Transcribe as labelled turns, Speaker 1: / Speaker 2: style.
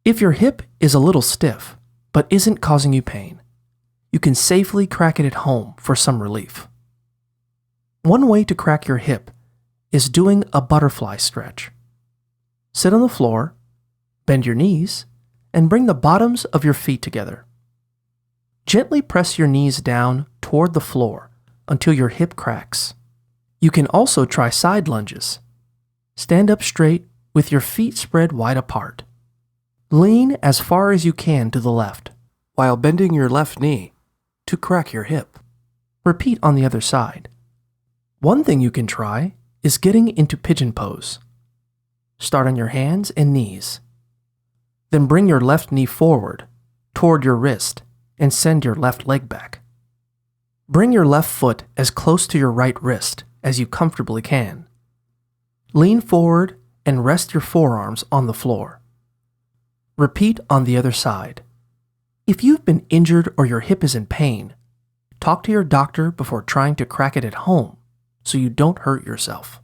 Speaker 1: If your hip is a little stiff, but isn't causing you pain, you can safely crack it at home for some relief. One way to crack your hip is doing a butterfly stretch. Sit on the floor, bend your knees, and bring the bottoms of your feet together. Gently press your knees down toward the floor until your hip cracks. You can also try side lunges. Stand up straight with your feet spread wide apart. Lean as far as you can to the left, while bending your left knee to crack your hip. Repeat on the other side. One thing you can try is getting into pigeon pose. Start on your hands and knees. Then bring your left knee forward, toward your wrist, and send your left leg back. Bring your left foot as close to your right wrist as you comfortably can. Lean forward and rest your forearms on the floor. Repeat on the other side. If you've been injured or your hip is in pain, talk to your doctor before trying to crack it at home so you don't hurt yourself.